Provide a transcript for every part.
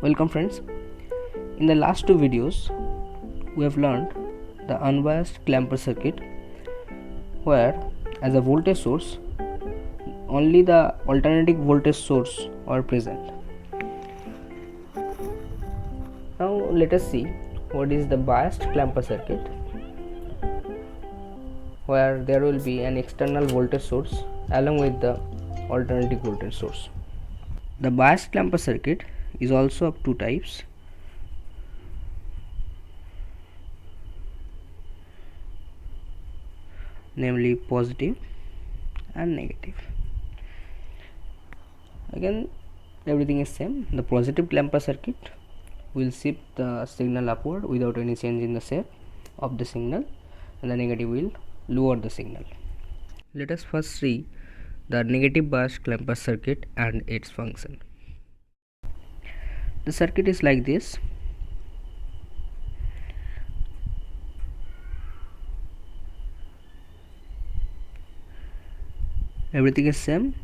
Welcome friends. In the last two videos we have learned the unbiased clamper circuit where as a voltage source only the alternating voltage source are present. Now let us see what is the biased clamper circuit where there will be an external voltage source along with the alternating voltage source. The biased clamper circuit is also of two types, namely positive and negative. Again everything is same. The positive clamper circuit will shift the signal upward without any change in the shape of the signal, and the negative will lower the signal. Let us first see the negative biased clamper circuit and its function. The circuit is like this. Everything is same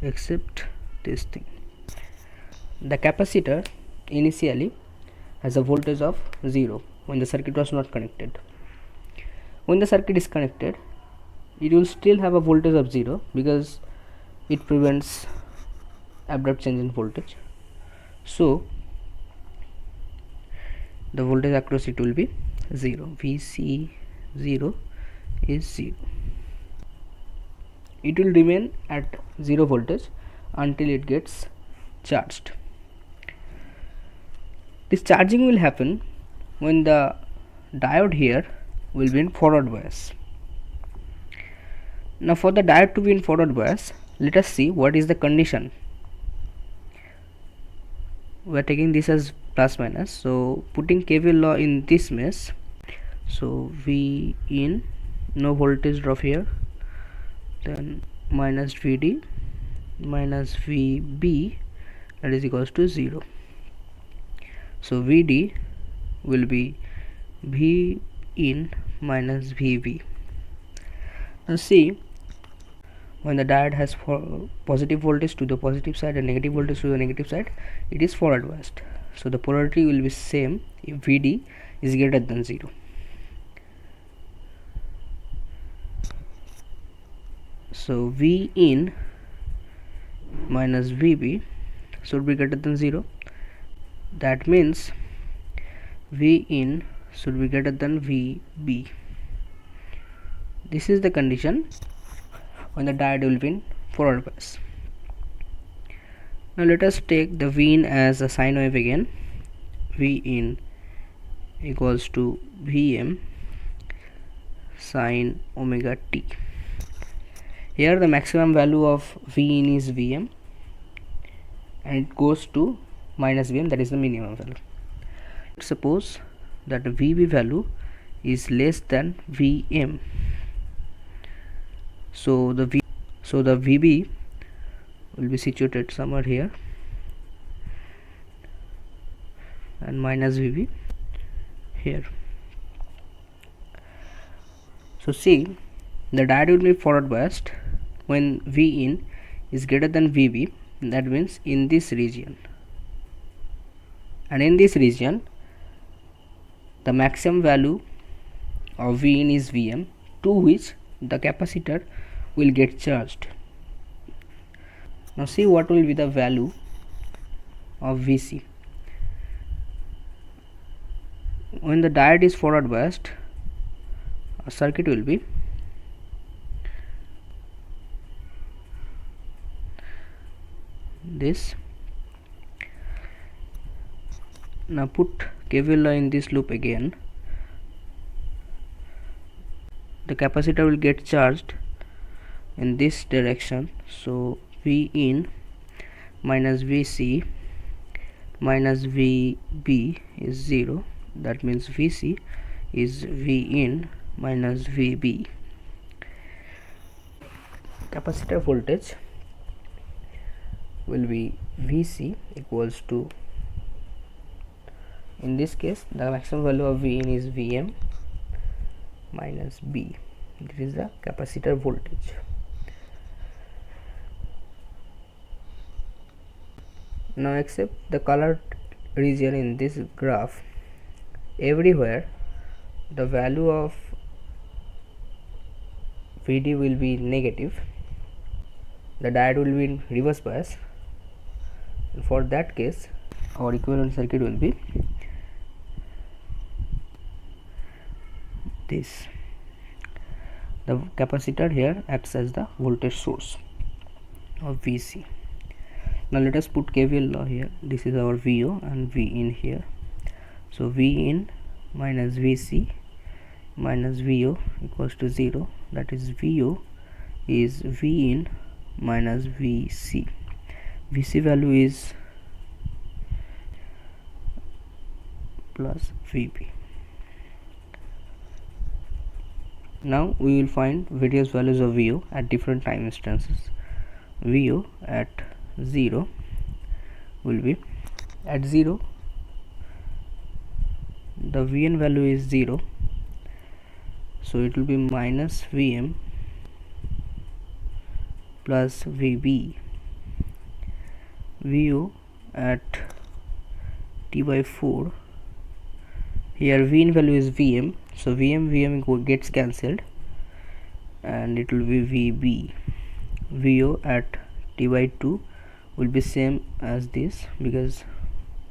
except this thing. The capacitor initially has a voltage of 0 when the circuit was not connected. When the circuit is connected, it will still have a voltage of 0 because it prevents abrupt change in voltage. So the voltage across it will be 0. Vc0 is 0. It will remain at 0 voltage until it gets charged. This charging will happen when the diode here will be in forward bias. Now for the diode to be in forward bias, let us see what is the condition. We are taking this as plus minus, so putting KVL law in this mesh, so V in, no voltage drop here, then minus Vd minus Vb, that is equals to 0. So Vd will be V in minus Vb. Now see, when the diode has positive voltage to the positive side and negative voltage to the negative side, it is forward biased. So the polarity will be same if Vd is greater than 0. So V in minus Vb should be greater than 0. That means V in should be greater than Vb. This is the condition when the diode will be in forward bias. Now let us take the V in as a sine wave again. V in equals to Vm sine omega t. Here the maximum value of V in is Vm and it goes to minus Vm, that is the minimum value. Suppose that the Vb value is less than Vm. So the Vb will be situated somewhere here and minus Vb here. So see, the diode will be forward biased when V in is greater than Vb, that means in this region, and in this region the maximum value of V in is Vm, to which the capacitor will get charged. Now see what will be the value of Vc. When the diode is forward biased, a circuit will be this. Now put KVL law in this loop again. The capacitor will get charged in this direction, so V in minus Vc minus Vb is 0. That means Vc is V in minus Vb. Capacitor voltage will be Vc equals to, in this case the maximum value of V in is Vm minus B. This is the capacitor voltage. Now except the colored region in this graph, everywhere the value of Vd will be negative, the diode will be in reverse bias, and for that case our equivalent circuit will be this. The capacitor here acts as the voltage source of Vc. Now let us put KVL law here. This is our VO and V in here. So V in minus Vc minus VO equals to 0. That is VO is V in minus Vc. Vc value is plus Vp. Now we will find various values of VO at different time instances. VO at 0 will be, at 0 the Vn value is 0, so it will be minus Vm plus Vb. VO at T by 4, here Vn value is Vm, so Vm gets cancelled and it will be Vb. VO at T by 2 will be same as this because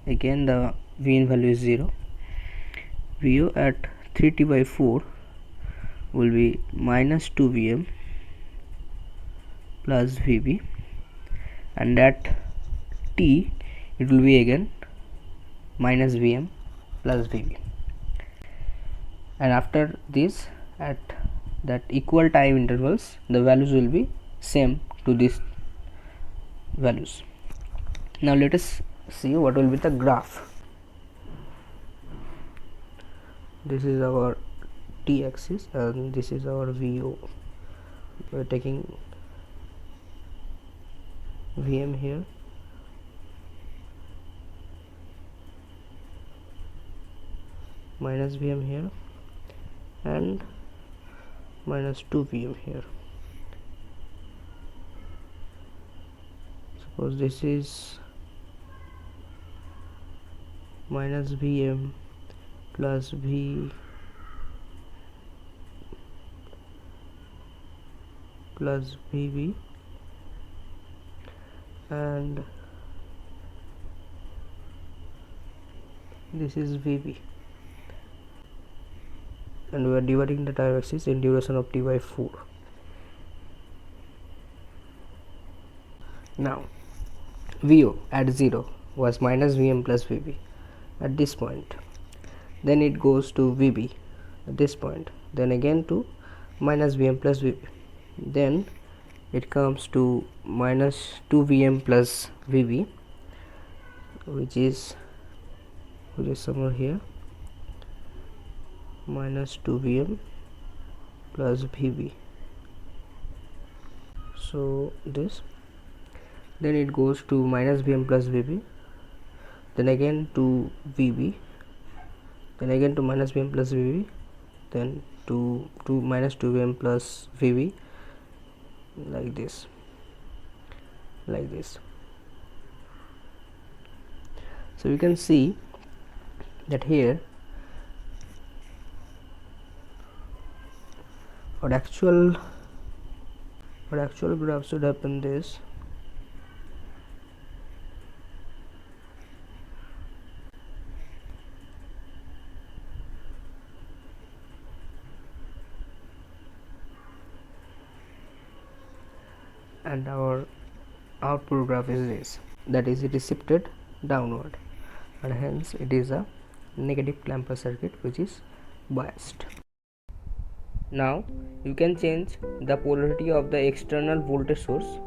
again the Vn value is 0. VO at 3T by 4 will be minus 2 Vm plus Vb, and at T it will be again minus Vm plus Vb. And after this, at that equal time intervals, the values will be same to these values. Now let us see what will be the graph. This is our T axis and this is our VO. We are taking Vm here, minus Vm here, and minus 2 Vm here. Suppose this is minus Vm plus V plus Vb, and this is Vb, and we are dividing the time axis in duration of T by 4. Now VO at 0 was minus Vm plus Vb at this point, then it goes to Vb at this point, then again to minus Vm plus Vb, then it comes to minus 2 Vm plus Vb, which is somewhere here, minus 2 Vm plus Vb. So this, then it goes to minus Vm plus Vb, then again to Vb, then again to minus Vm plus Vb, then to minus 2 Vm plus Vb, like this. So you can see that here what actual graph should happen this. And our output graph is this, that is, it is shifted downward, and hence it is a negative clamper circuit which is biased. Now you can change the polarity of the external voltage source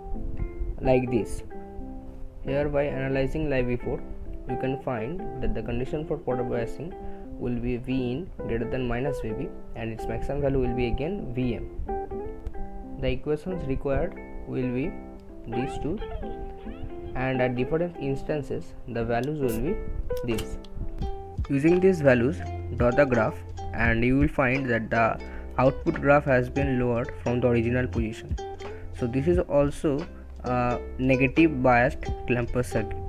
like this. Here, by analyzing like before, you can find that the condition for polar biasing will be V in greater than minus Vb, and its maximum value will be again Vm. The equations required will be these two, and at different instances the values will be these. Using these values, draw the graph, and you will find that the output graph has been lowered from the original position. So this is also a negative biased clamper circuit.